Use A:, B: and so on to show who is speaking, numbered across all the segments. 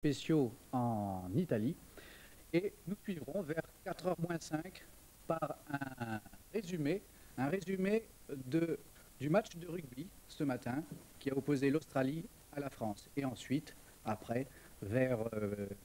A: spéciaux en Italie et nous suivrons vers 4h moins 5 par un résumé du match de rugby ce matin qui a opposé l'Australie à la France. Et ensuite, après, vers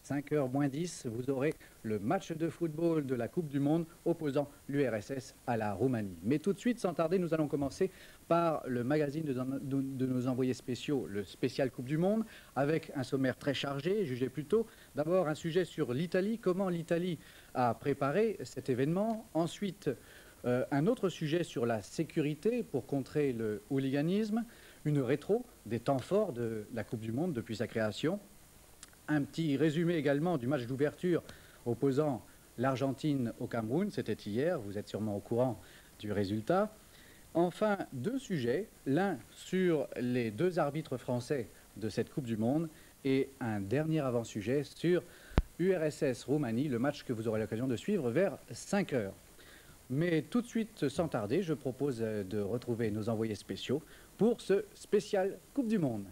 A: 5h moins 10, vous aurez le match de football de la Coupe du Monde opposant l'URSS à la Roumanie. Mais tout de suite, sans tarder, nous allons commencer par le magazine de nos envoyés spéciaux, le spécial Coupe du Monde, avec un sommaire très chargé, jugez plutôt. D'abord, un sujet sur l'Italie, comment l'Italie a préparé cet événement. Ensuite, un autre sujet sur la sécurité pour contrer le hooliganisme, une rétro des temps forts de la Coupe du Monde depuis sa création. Un petit résumé également du match d'ouverture opposant l'Argentine au Cameroun, c'était hier, vous êtes sûrement au courant du résultat. Enfin, deux sujets, l'un sur les deux arbitres français de cette Coupe du Monde et un dernier avant-sujet sur URSS-Roumanie, le match que vous aurez l'occasion de suivre vers 5 heures. Mais tout de suite, sans tarder, je propose de retrouver nos envoyés spéciaux pour ce spécial Coupe du Monde.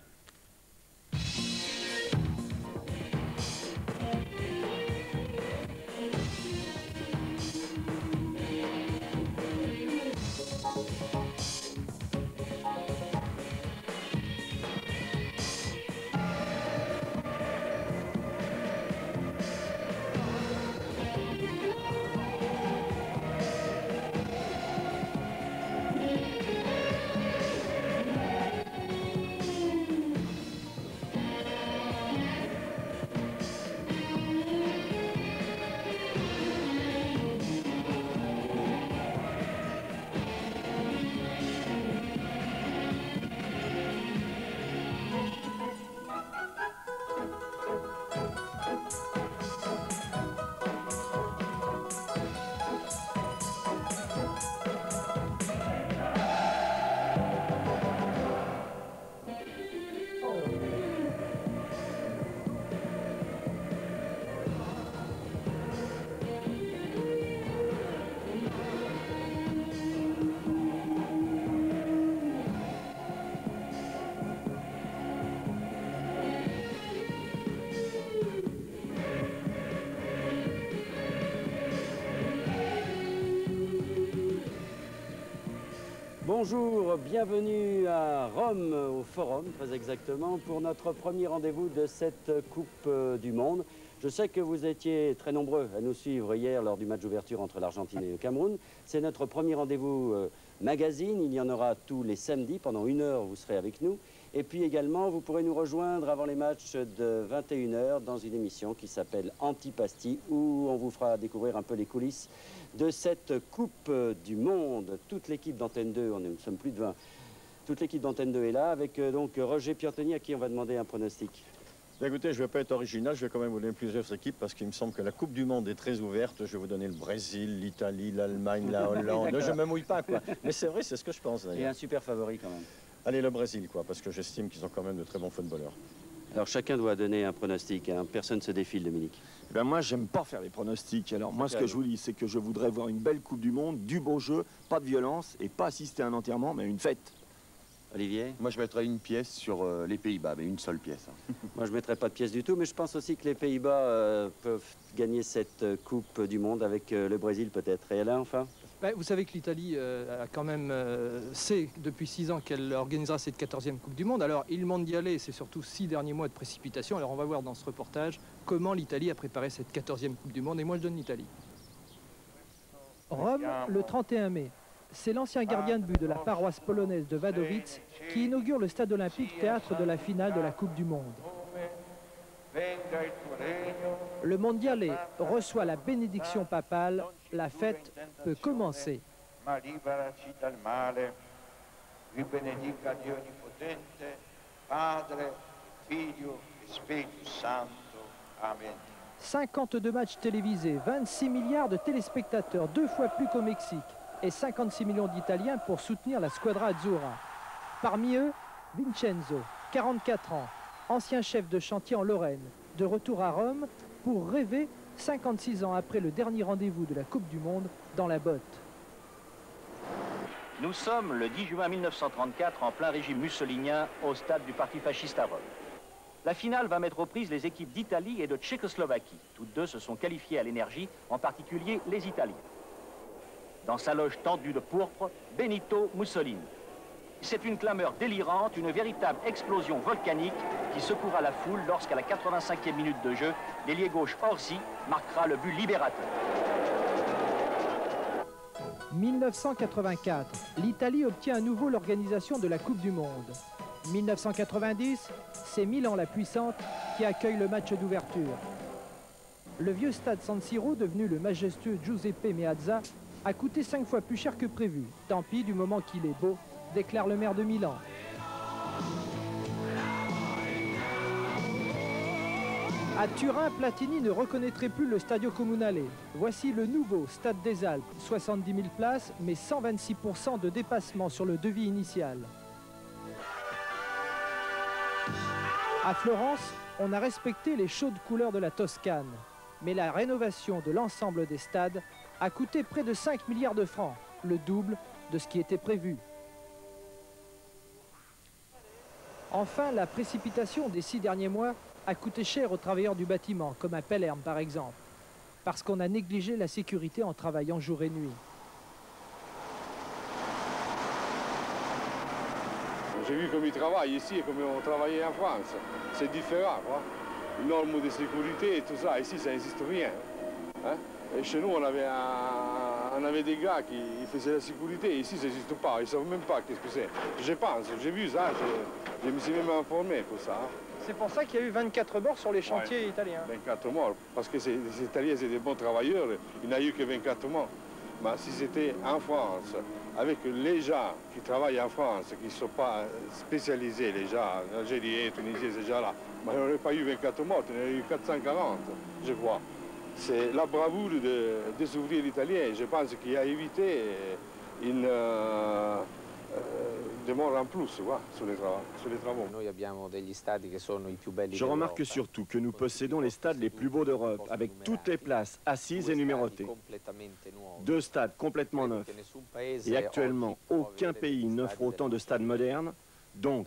B: Bonjour, bienvenue à Rome, au Forum très exactement, pour notre premier rendez-vous de cette Coupe du Monde. Je sais que vous étiez très nombreux à nous suivre hier lors du match d'ouverture entre l'Argentine et le Cameroun. C'est notre premier rendez-vous magazine, il y en aura tous les samedis, pendant 1 heure vous serez avec nous. Et puis également, vous pourrez nous rejoindre avant les matchs de 21 h dans une émission qui s'appelle Antipasti, où on vous fera découvrir un peu les coulisses de cette Coupe du Monde. Toute l'équipe d'Antenne 2, nous sommes plus de 20, toute l'équipe d'Antenne 2 est là, avec donc Roger Piantoni, à qui on va demander un pronostic.
C: Écoutez, je ne vais pas être original, je vais quand même vous donner plusieurs équipes parce qu'il me semble que la Coupe du Monde est très ouverte. Je vais vous donner le Brésil, l'Italie, l'Allemagne, la Hollande. Je ne me mouille pas, quoi. Mais c'est vrai, c'est ce que je pense d'ailleurs.
B: Et un super favori quand même.
C: Allez, le Brésil, quoi, parce que j'estime qu'ils sont quand même de très bons footballeurs.
B: Alors chacun doit donner un pronostic, hein. Personne ne se défile, Dominique.
D: Eh ben moi, j'aime pas faire les pronostics. Alors moi, ce que je vous dis, c'est que je voudrais voir une belle Coupe du Monde, du beau jeu, pas de violence et pas assister à un enterrement, mais une fête.
B: Olivier?
E: Moi, je mettrais une pièce sur les Pays-Bas, mais une seule pièce. Hein.
B: Moi, je ne mettrais pas de pièce du tout, mais je pense aussi que les Pays-Bas peuvent gagner cette Coupe du Monde avec le Brésil peut-être. Et Alain, enfin?
F: Vous savez que l'Italie a quand même sait depuis 6 ans qu'elle organisera cette 14e Coupe du Monde. Alors, il mondialé, c'est surtout 6 derniers mois de précipitation. Alors, on va voir dans ce reportage comment l'Italie a préparé cette 14e Coupe du Monde. Et moi, je donne l'Italie.
G: Rome, le 31 mai. C'est l'ancien gardien de but de la paroisse polonaise de Wadowice qui inaugure le stade olympique, théâtre de la finale de la Coupe du Monde. Le mondialé reçoit la bénédiction papale. La fête peut commencer. Amen. 52 matchs télévisés, 26 milliards de téléspectateurs, 2 fois plus qu'au Mexique, et 56 millions d'Italiens pour soutenir la Squadra Azzurra. Parmi eux, Vincenzo, 44 ans, ancien chef de chantier en Lorraine, de retour à Rome pour rêver 56 ans après le dernier rendez-vous de la Coupe du Monde dans la botte.
H: Nous sommes le 10 juin 1934 en plein régime mussolinien au stade du parti fasciste à Rome. La finale va mettre aux prises les équipes d'Italie et de Tchécoslovaquie. Toutes deux se sont qualifiées à l'énergie, en particulier les Italiens. Dans sa loge tendue de pourpre, Benito Mussolini. C'est une clameur délirante, une véritable explosion volcanique qui secoura la foule lorsqu'à la 85e minute de jeu, l'ailier gauche Orsi marquera le but libérateur.
G: 1984, l'Italie obtient à nouveau l'organisation de la Coupe du Monde. 1990, c'est Milan la puissante qui accueille le match d'ouverture. Le vieux stade San Siro, devenu le majestueux Giuseppe Meazza, a coûté 5 fois plus cher que prévu. Tant pis, du moment qu'il est beau, déclare le maire de Milan. À Turin, Platini ne reconnaîtrait plus le Stadio Comunale. Voici le nouveau Stade des Alpes, 70 000 places, mais 126% de dépassement sur le devis initial. À Florence, on a respecté les chaudes couleurs de la Toscane, mais la rénovation de l'ensemble des stades a coûté près de 5 milliards de francs, le double de ce qui était prévu. Enfin, la précipitation des 6 derniers mois a coûté cher aux travailleurs du bâtiment, comme à Palerme par exemple, parce qu'on a négligé la sécurité en travaillant jour et nuit.
I: J'ai vu comme ils travaillent ici et comme on travaillait en France. C'est différent, quoi. Les normes de sécurité et tout ça, ici ça n'existe rien. Hein? Et chez nous, on avait des gars qui faisaient la sécurité, ici ça n'existe pas, ils ne savent même pas qu'est-ce que c'est. Je pense, j'ai vu ça, je me suis même informé pour ça.
F: C'est pour ça qu'il y a eu 24 morts sur les chantiers italiens.
I: 24 morts, parce que les Italiens, c'est des bons travailleurs, il n'y a eu que 24 morts. Mais si c'était en France, avec les gens qui travaillent en France, qui ne sont pas spécialisés, les gens, Algériens, Tunisiens, ces gens-là, il n'y aurait pas eu 24 morts, il y en aurait eu 440, je crois. C'est la bravoure des ouvriers italiens, je pense, qui a évité une des morts en plus sur les travaux.
D: Je remarque surtout que nous possédons les stades les plus beaux d'Europe, avec toutes les places assises et numérotées. 2 stades complètement neufs. Et actuellement, aucun pays n'offre autant de stades modernes, donc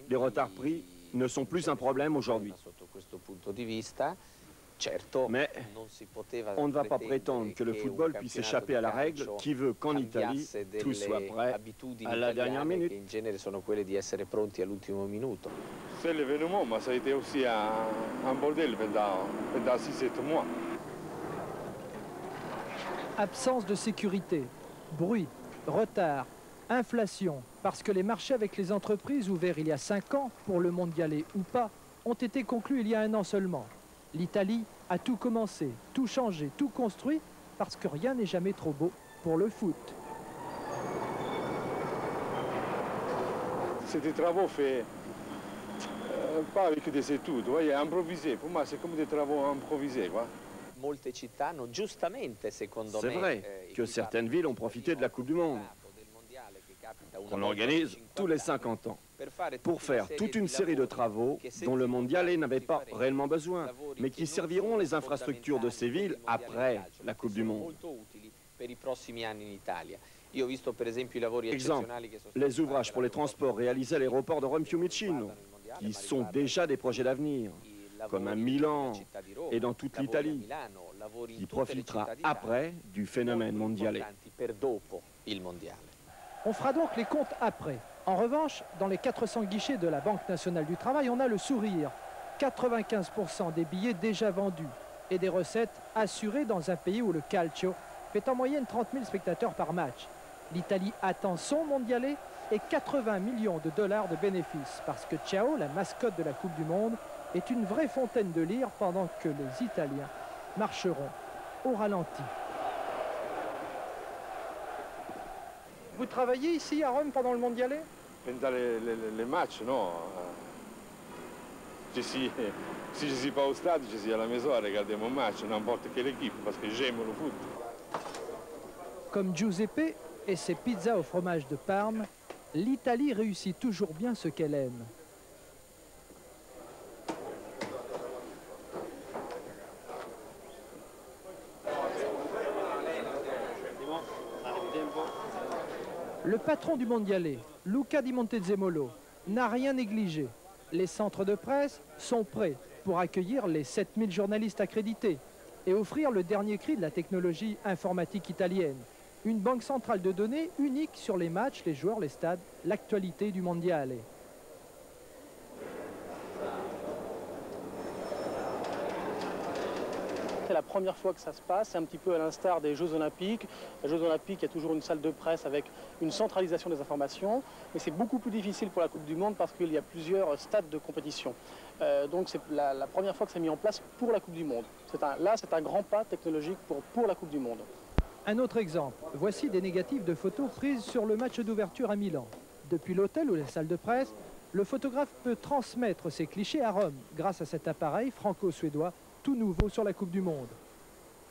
D: les retards pris ne sont plus un problème aujourd'hui. Mais on ne va pas prétendre que le football puisse échapper à la règle qui veut qu'en Italie, tout soit prêt à la dernière minute.
I: C'est l'événement, mais ça a été aussi un bordel pendant 6-7 mois.
G: Absence de sécurité, bruit, retard, inflation, parce que les marchés avec les entreprises ouverts il y a 5 ans, pour le mondialais ou pas, ont été conclus il y a 1 an seulement. L'Italie a tout commencé, tout changé, tout construit, parce que rien n'est jamais trop beau pour le foot.
I: C'est des travaux faits pas avec des études, vous voyez, improvisés. Pour moi, c'est comme des travaux improvisés, quoi.
D: C'est vrai que certaines villes ont profité de la Coupe du Monde, qu'on organise tous les 50 ans, pour faire toute une série de travaux dont le mondialais n'avait pas réellement besoin, mais qui serviront les infrastructures de ces villes après la Coupe du Monde. Exemple, les ouvrages pour les transports réalisés à l'aéroport de Rome Fiumicino, qui sont déjà des projets d'avenir, comme à Milan et dans toute l'Italie, qui profitera après du phénomène mondialais.
G: On fera donc les comptes après. En revanche, dans les 400 guichets de la Banque nationale du travail, on a le sourire. 95% des billets déjà vendus et des recettes assurées dans un pays où le calcio fait en moyenne 30 000 spectateurs par match. L'Italie attend son mondialais et 80 millions de dollars de bénéfices parce que Ciao, la mascotte de la Coupe du Monde, est une vraie fontaine de lyre pendant que les Italiens marcheront au ralenti. Vous travaillez ici à Rome pendant le mondialais?
I: Pendant les matchs, non. Si je ne suis pas au stade, je suis à la maison à regarder mon match, n'importe quelle équipe, parce que j'aime le foot.
G: Comme Giuseppe et ses pizzas au fromage de Parme, l'Italie réussit toujours bien ce qu'elle aime. Le patron du mondialais, Luca Di Montezemolo, n'a rien négligé. Les centres de presse sont prêts pour accueillir les 7000 journalistes accrédités et offrir le dernier cri de la technologie informatique italienne. Une banque centrale de données unique sur les matchs, les joueurs, les stades, l'actualité du mondial.
J: C'est la première fois que ça se passe, c'est un petit peu à l'instar des Jeux Olympiques. Les Jeux Olympiques, il y a toujours une salle de presse avec une centralisation des informations, mais c'est beaucoup plus difficile pour la Coupe du Monde parce qu'il y a plusieurs stades de compétition. Donc c'est la première fois que c'est mis en place pour la Coupe du Monde. Là, c'est un grand pas technologique pour la Coupe du Monde.
G: Un autre exemple, voici des négatifs de photos prises sur le match d'ouverture à Milan. Depuis l'hôtel ou la salle de presse, le photographe peut transmettre ses clichés à Rome grâce à cet appareil franco-suédois tout nouveau sur la Coupe du Monde.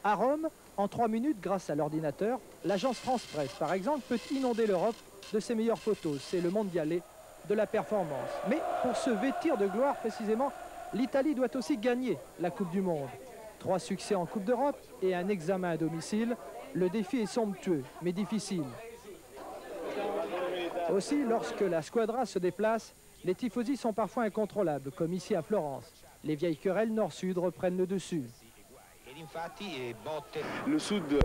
G: À Rome, en 3 minutes, grâce à l'ordinateur, l'agence France Presse, par exemple, peut inonder l'Europe de ses meilleures photos. C'est le mondialé de la performance. Mais pour se vêtir de gloire, précisément, l'Italie doit aussi gagner la Coupe du Monde. 3 succès en Coupe d'Europe et un examen à domicile. Le défi est somptueux, mais difficile. Aussi, lorsque la squadra se déplace, les tifosi sont parfois incontrôlables, comme ici à Florence. Les vieilles querelles nord-sud reprennent le dessus.
I: Le Sud,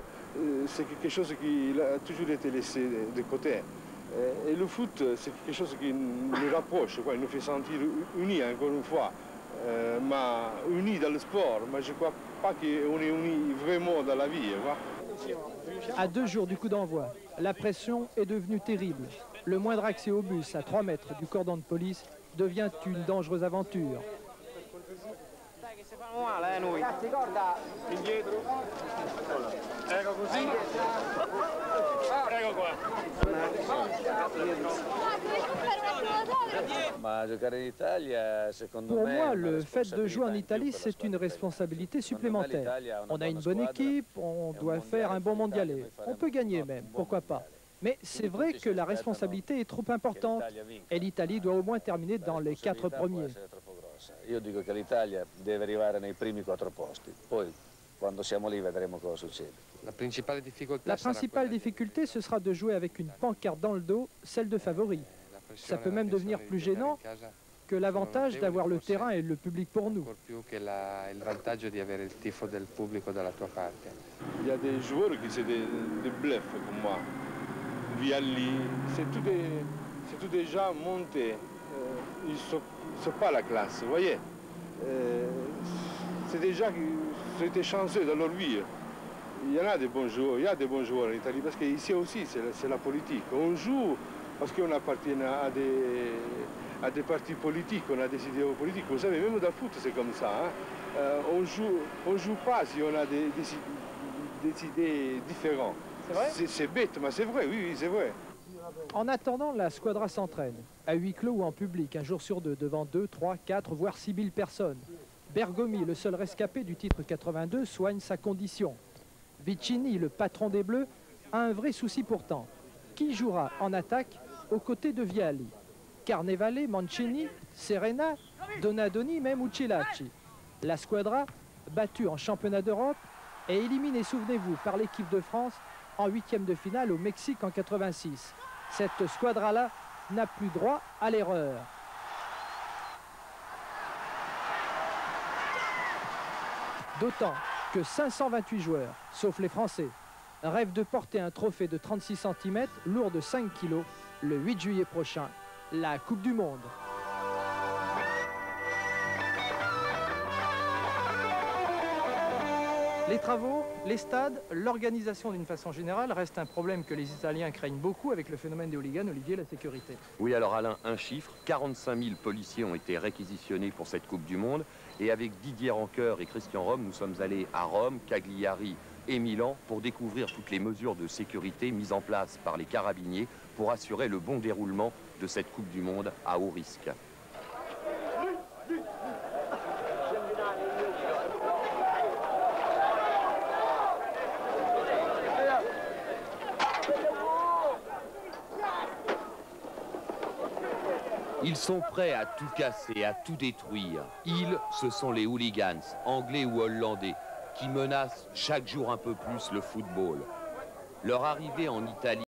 I: c'est quelque chose qui a toujours été laissé de côté. Et le foot, c'est quelque chose qui nous rapproche, quoi. Il nous fait sentir unis, encore une fois. Mais unis dans le sport, mais je ne crois pas qu'on est unis vraiment dans la vie. Quoi.
G: À 2 jours du coup d'envoi, la pression est devenue terrible. Le moindre accès au bus à 3 mètres du cordon de police devient une dangereuse aventure. Pour moi, le fait de jouer en Italie, c'est une responsabilité supplémentaire. On a une bonne équipe, on doit faire un bon mondialé. On peut gagner même, pourquoi pas. Mais c'est vrai que la responsabilité est trop importante et l'Italie doit au moins terminer dans les 4 premiers.
K: Io dico che l'Italia deve arrivare nei primi 4 posti, poi quando siamo lì vedremo cosa succede.
G: La principale difficulté, ce sera de jouer avec une pancarte dans le dos, celle de favori. Ça peut même devenir plus gênant que l'avantage d'avoir le terrain et le public pour nous.
I: Il y a des joueurs qui sont des bluffs comme moi. Vialli, c'est tout déjà monté. Ils ne sont pas la classe, vous voyez. C'est déjà qu'ils ont été chanceux dans leur vie. Il y en a des bons joueurs, il y a des bons joueurs en Italie, parce qu'ici aussi, c'est la politique. On joue parce qu'on appartient à des partis politiques, on a des idéaux politiques. Vous savez, même dans le foot, c'est comme ça. Hein. On joue pas si on a des idées différentes.
J: C'est vrai?
I: C'est bête, mais c'est vrai, oui, c'est vrai.
G: En attendant, la squadra s'entraîne, à huis clos ou en public, un jour sur 2, devant 2, 3, 4, voire 6000 personnes. Bergomi, le seul rescapé du titre 82, soigne sa condition. Vicini, le patron des Bleus, a un vrai souci pourtant. Qui jouera en attaque aux côtés de Vialli? Carnevale, Mancini, Serena, Donadoni, même Uccelacci. La squadra, battue en championnat d'Europe, est éliminée, souvenez-vous, par l'équipe de France en 8e de finale au Mexique en 86. Cette squadra-là n'a plus droit à l'erreur. D'autant que 528 joueurs, sauf les Français, rêvent de porter un trophée de 36 cm, lourd de 5 kg, le 8 juillet prochain, la Coupe du Monde. Les travaux, les stades, l'organisation d'une façon générale reste un problème que les Italiens craignent beaucoup avec le phénomène des hooligans. Olivier, la sécurité.
L: Oui, alors Alain, un chiffre, 45 000 policiers ont été réquisitionnés pour cette Coupe du Monde. Et avec Didier Rancœur et Christian Rome, nous sommes allés à Rome, Cagliari et Milan pour découvrir toutes les mesures de sécurité mises en place par les carabiniers pour assurer le bon déroulement de cette Coupe du Monde à haut risque. Ils sont prêts à tout casser, à tout détruire. Ils, ce sont les hooligans, anglais ou hollandais, qui menacent chaque jour un peu plus le football. Leur arrivée en Italie